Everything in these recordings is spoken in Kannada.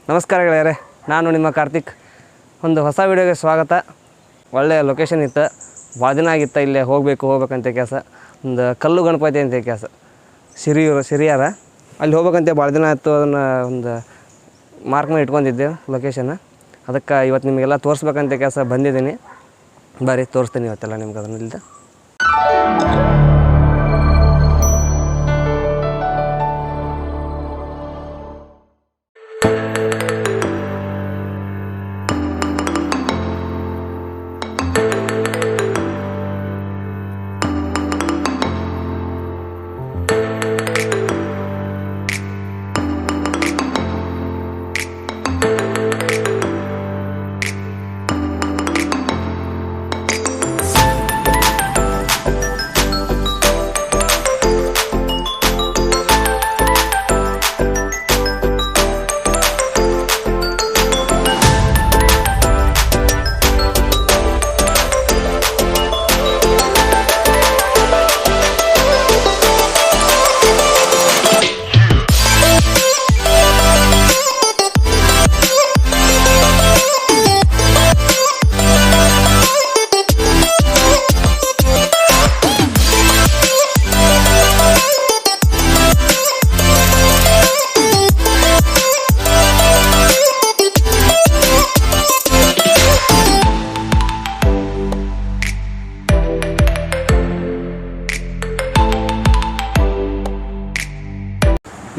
ನಮಸ್ಕಾರ ಗೆಳೆಯರೆ, ನಾನು ನಿಮ್ಮ ಕಾರ್ತಿಕ್. ಒಂದು ಹೊಸ ವಿಡಿಯೋಗೆ ಸ್ವಾಗತ. ಒಳ್ಳೆಯ ಲೊಕೇಶನ್ ಇತ್ತು, ಭಾಳ ದಿನ ಆಗಿತ್ತು ಇಲ್ಲೇ ಹೋಗ್ಬೇಕಂತ ಕೆಲಸ. ಒಂದು ಕಲ್ಲು ಗಣಪತಿ ಅಂತ ಕೆಲಸ ಸಿರಿಯಾರ ಅಲ್ಲಿ ಹೋಗ್ಬೇಕಂತ ಭಾಳ ದಿನ ಆಯಿತು. ಅದನ್ನು ಒಂದು ಮಾರ್ಕ್ ಮಾಡಿ ಇಟ್ಕೊಂಡಿದ್ದೆ ಲೊಕೇಶನ್. ಅದಕ್ಕೆ ಇವತ್ತು ನಿಮಗೆಲ್ಲ ತೋರಿಸ್ಬೇಕಂತ ಕೆಲಸ ಬಂದಿದ್ದೀನಿ. ಬರೀ ತೋರಿಸ್ತೀನಿ ಇವತ್ತೆಲ್ಲ ನಿಮ್ಗೆ ಅದನ್ನಿಲ್ದ.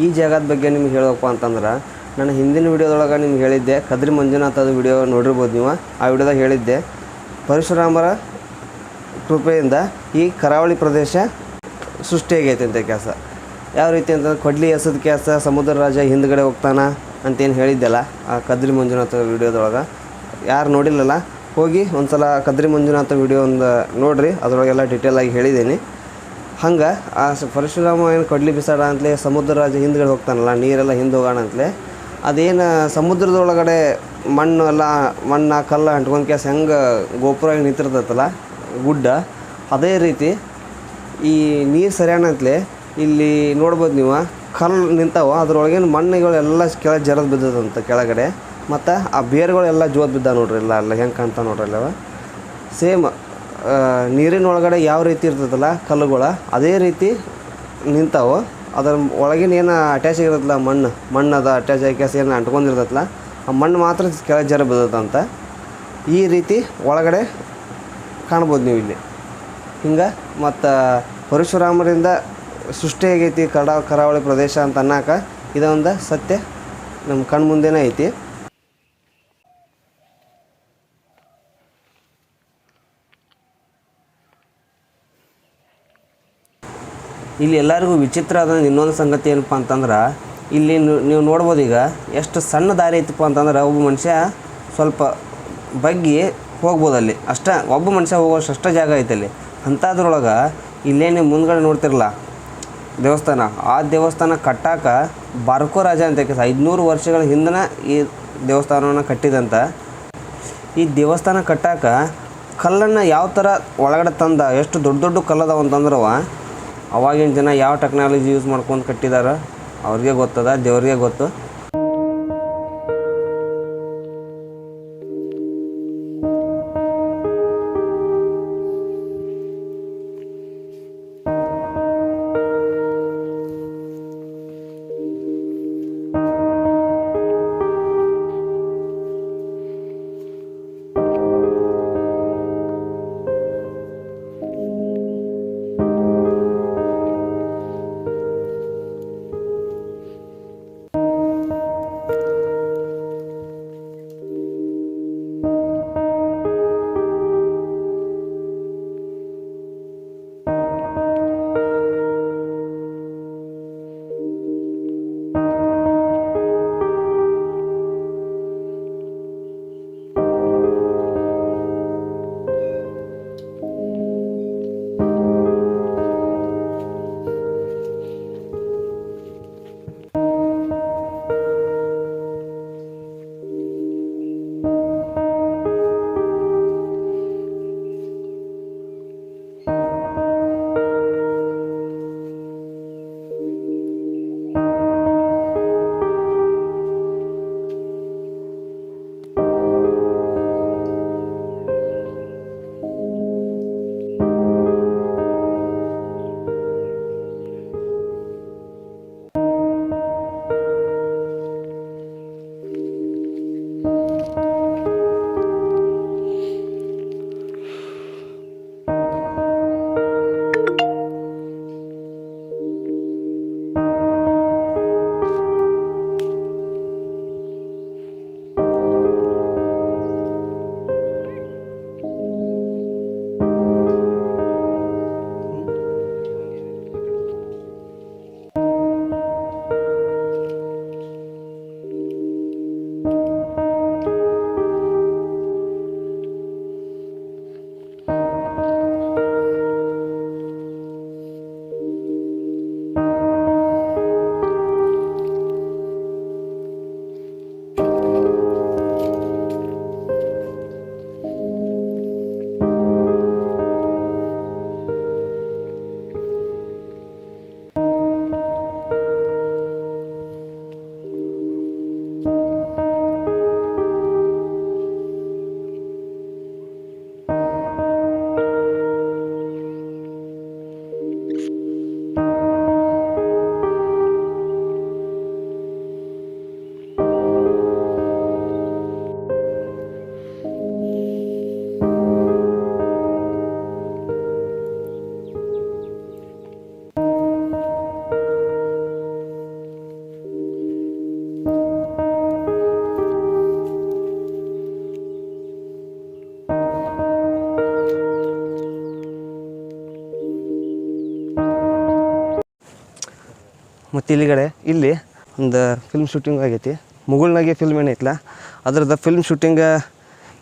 ಈ ಜಾಗದ ಬಗ್ಗೆ ನಿಮ್ಗೆ ಹೇಳಬೇಕು ಅಂತಂದ್ರೆ, ನಾನು ಹಿಂದಿನ ವಿಡಿಯೋದೊಳಗೆ ನಿಮ್ಗೆ ಹೇಳಿದ್ದೆ, ಕದ್ರಿ ಮಂಜುನಾಥದ ವಿಡಿಯೋ ನೋಡಿರ್ಬೋದು ನೀವು. ಆ ವಿಡಿಯೋದಾಗ ಹೇಳಿದ್ದೆ, ಪರಶುರಾಮರ ಕೃಪೆಯಿಂದ ಈ ಕರಾವಳಿ ಪ್ರದೇಶ ಸೃಷ್ಟಿಯಾಗೈತೆ ಅಂತ ಕೆಲಸ. ಯಾವ ರೀತಿ ಅಂತಂದ್ರೆ, ಕೊಡ್ಲಿ ಎಸದ ಕೆಲಸ ಸಮುದ್ರ ರಾಜ ಹಿಂದ್ಗಡೆ ಹೋಗ್ತಾನ ಅಂತೇನು ಹೇಳಿದ್ದೆಲ್ಲ ಆ ಕದ್ರಿ ಮಂಜುನಾಥ ವಿಡಿಯೋದೊಳಗೆ. ಯಾರು ನೋಡಿಲ್ಲಲ್ಲ, ಹೋಗಿ ಒಂದು ಸಲ ಕದ್ರಿ ಮಂಜುನಾಥ ವಿಡಿಯೋ ಒಂದು ನೋಡಿರಿ, ಅದರೊಳಗೆಲ್ಲ ಡೀಟೇಲಾಗಿ ಹೇಳಿದ್ದೀನಿ. ಹಂಗೆ ಆ ಪರಶುರಾಮ ಏನು ಕೊಡ್ಲಿ ಬಿಸಾಡ ಅಂತಲೇ ಸಮುದ್ರ ರಾಜ ಹಿಂದ್ಗಡೆ ಹೋಗ್ತಾನಲ್ಲ, ನೀರೆಲ್ಲ ಹಿಂದೆ ಹೋಗೋಣ ಅಂತಲೇ, ಅದೇನು ಸಮುದ್ರದೊಳಗಡೆ ಮಣ್ಣು ಕಲ್ಲು ಅಂಟ್ಕೊಂಡು ಕೆಲಸ ಹೆಂಗೆ ಗೋಪುರ ನಿಂತಿರ್ತೈತಲ್ಲ ಗುಡ್ಡ, ಅದೇ ರೀತಿ ಈ ನೀರು ಸರಿಯಾನಂತಲೇ ಇಲ್ಲಿ ನೋಡ್ಬೋದು ನೀವು. ಕಲ್ಲು ನಿಂತಾವ, ಅದ್ರೊಳಗೇನು ಮಣ್ಣುಗಳೆಲ್ಲ ಕೆಳಗೆ ಜರದ್ ಬಿದ್ದದಂತ ಕೆಳಗಡೆ. ಮತ್ತು ಆ ಬೇರುಗಳೆಲ್ಲ ಜೋತ್ ಬಿದ್ದ ನೋಡ್ರಿ, ಎಲ್ಲ ಹೆಂಗೆ ಕಾಣ್ತಾ ನೋಡ್ರಿ ಅಲ್ಲವ. ಸೇಮ್ ನೀರಿನ ಒಳಗಡೆ ಯಾವ ರೀತಿ ಇರ್ತದಲ್ಲ ಕಲ್ಲುಗಳು, ಅದೇ ರೀತಿ ನಿಂತಾವೆ. ಅದರ ಒಳಗಿನ ಏನು ಅಟ್ಯಾಚ್ ಆಗಿರತ್ತಲ್ಲ ಮಣ್ಣು ಅದು ಅಟ್ಯಾಚ್ ಆಗಿ ಕೆಲಸ ಏನು ಅಂಟ್ಕೊಂಡಿರ್ತೈತಲ್ಲ, ಆ ಮಣ್ಣು ಮಾತ್ರ ಕೆಳಗೆ ಜರ ಬಿದ್ದದಂತ. ಈ ರೀತಿ ಒಳಗಡೆ ಕಾಣ್ಬೋದು ನೀವು ಇಲ್ಲಿ. ಹಿಂಗೆ ಮತ್ತು ಪರಶುರಾಮರಿಂದ ಸೃಷ್ಟಿಯಾಗೈತಿ ಕರಾವಳಿ ಪ್ರದೇಶ ಅಂತ ಅನ್ನೋಕೆ ಇದೊಂದು ಸತ್ಯ ನಮ್ಮ ಕಣ್ಣು ಮುಂದೆನೇ ಐತಿ. ಇಲ್ಲಿ ಎಲ್ಲರಿಗೂ ವಿಚಿತ್ರ ಆದ ಇನ್ನೊಂದು ಸಂಗತಿ ಏನಪ್ಪ ಅಂತಂದ್ರೆ, ಇಲ್ಲಿ ನೀವು ನೋಡ್ಬೋದು ಈಗ ಎಷ್ಟು ಸಣ್ಣ ದಾರಿ ಐತಪ್ಪ ಅಂತಂದ್ರೆ, ಒಬ್ಬ ಮನುಷ್ಯ ಸ್ವಲ್ಪ ಬಗ್ಗಿ ಹೋಗ್ಬೋದು ಅಲ್ಲಿ ಅಷ್ಟೇ. ಒಬ್ಬ ಮನುಷ್ಯ ಹೋಗೋಷ್ಟು ಅಷ್ಟೇ ಜಾಗ ಐತಲ್ಲಿ. ಅಂಥದ್ರೊಳಗೆ ಇಲ್ಲೇ ನೀವು ಮುಂದ್ಗಡೆ ನೋಡ್ತಿರಲ್ಲ ದೇವಸ್ಥಾನ, ಆ ದೇವಸ್ಥಾನ ಕಟ್ಟಾಕ ಬಾರ್ಕೋ ರಾಜ ಅಂತ 500 ವರ್ಷಗಳ ಹಿಂದನ ಈ ದೇವಸ್ಥಾನವನ್ನು ಕಟ್ಟಿದಂಥ. ಈ ದೇವಸ್ಥಾನ ಕಟ್ಟಾಕ ಕಲ್ಲನ್ನು ಯಾವ ಥರ ಒಳಗಡೆ ತಂದ, ಎಷ್ಟು ದೊಡ್ಡ ದೊಡ್ಡ ಕಲ್ಲದಾವ ಅಂತಂದ್ರವ, ಅವಾಗಿನ ಜನ ಯಾವ ಟೆಕ್ನಾಲಜಿ ಯೂಸ್ ಮಾಡ್ಕೊಂಡು ಕಟ್ಟಿದಾರ ಅವ್ರಿಗೆ ಗೊತ್ತದ, ದೇವ್ರಿಗೆ ಗೊತ್ತು. ಮತ್ತು ಇಲ್ಲಿ ಒಂದು ಫಿಲ್ಮ್ ಶೂಟಿಂಗ್ ಆಗೈತಿ. ಮುಗುಳ್ನಾಗೆ ಫಿಲ್ಮ್ ಏನೈತಲ್ಲ ಅದ್ರದ್ದು ಫಿಲ್ಮ್ ಶೂಟಿಂಗ್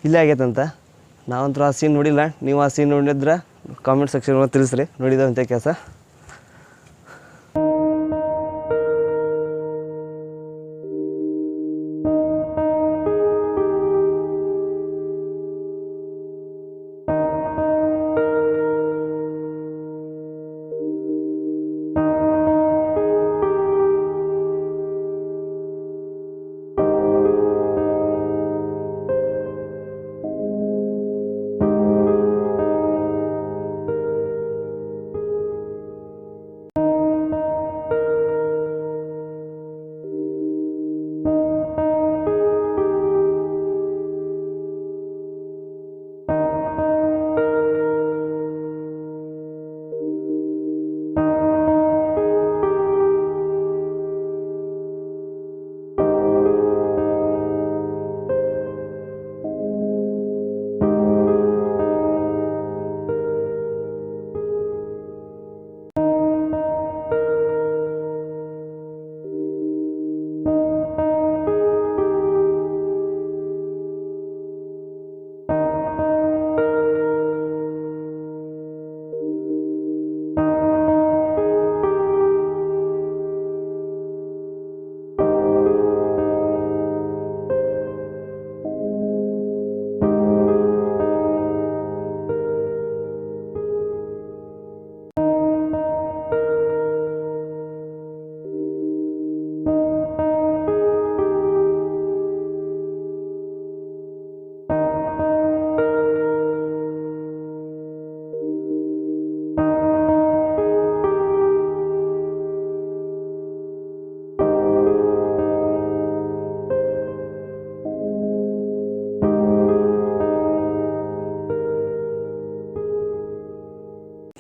ಇಲ್ಲೇ ಆಗೈತಂತ. ನಾವಂತೂ ಆ ಸೀನ್ ನೋಡಿಲ್ಲ. ನೀವು ಆ ಸೀನ್ ನೋಡಿದ್ರೆ ಕಾಮೆಂಟ್ ಸೆಕ್ಷನ್ ಒಳಗೆ ತಿಳಿಸ್ರಿ ನೋಡಿದಂಥ ಕೆಲಸ.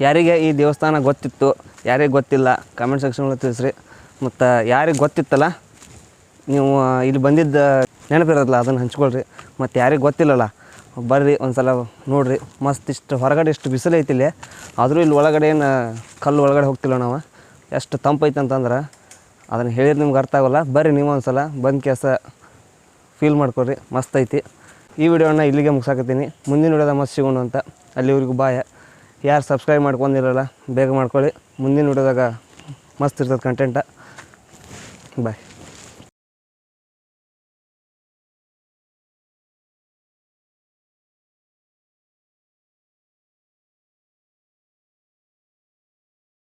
ಯಾರಿಗೆ ಈ ದೇವಸ್ಥಾನ ಗೊತ್ತಿತ್ತು, ಯಾರಿಗೆ ಗೊತ್ತಿಲ್ಲ ಕಾಮೆಂಟ್ ಸೆಕ್ಷನ್ಗಳಲ್ಲಿ ತಿಳಿಸ್ರಿ. ಮತ್ತು ಯಾರಿಗೆ ಗೊತ್ತಿತ್ತಲ್ಲ ನೀವು ಇಲ್ಲಿ ಬಂದಿದ್ದ ನೆನಪಿರೋದಲ್ಲ ಅದನ್ನು ಹಂಚ್ಕೊಳ್ರಿ. ಮತ್ತು ಯಾರಿಗೆ ಗೊತ್ತಿಲ್ಲಲ್ಲ ಬರ್ರಿ ಒಂದು ಸಲ ನೋಡಿರಿ. ಮಸ್ತ್ ಇಷ್ಟು ಹೊರಗಡೆ ಇಷ್ಟು ಬಿಸಿಲು ಐತಿಲ್ಲಿ, ಆದರೂ ಇಲ್ಲಿ ಒಳಗಡೆ ಏನು ಕಲ್ಲು ಒಳಗಡೆ ಹೋಗ್ತಿಲ್ಲ ನಾವು. ಎಷ್ಟು ತಂಪೈತೆ ಅಂತಂದ್ರೆ ಅದನ್ನು ಹೇಳಿದ್ರೆ ನಿಮ್ಗೆ ಅರ್ಥ ಆಗೋಲ್ಲ. ಬರ್ರಿ ನೀವು ಒಂದು ಸಲ ಬಂದು ಕೆಲಸ ಫೀಲ್ ಮಾಡ್ಕೊಳ್ರಿ, ಮಸ್ತ್ ಐತಿ. ಈ ವಿಡಿಯೋನ ಇಲ್ಲಿಗೆ ಮುಗಿಸಾಕತ್ತೀನಿ. ಮುಂದಿನ ವಿಡಿಯೋದ ಮಸ್ತ್ ಸಿಗೋಣ ಅಂತ. ಅಲ್ಲಿವರೆಗೂ ಬಾಯ್. ಯಾರು ಸಬ್ಸ್ಕ್ರೈಬ್ ಮಾಡ್ಕೊಂಡಿರಲ್ಲ ಬೇಗ ಮಾಡ್ಕೊಳ್ಳಿ. ಮುಂದಿನ ವಿಡಿಯೋದಾಗ ಮಸ್ತ್ ಇರ್ತದೆ ಕಂಟೆಂಟ. ಬಾಯ್.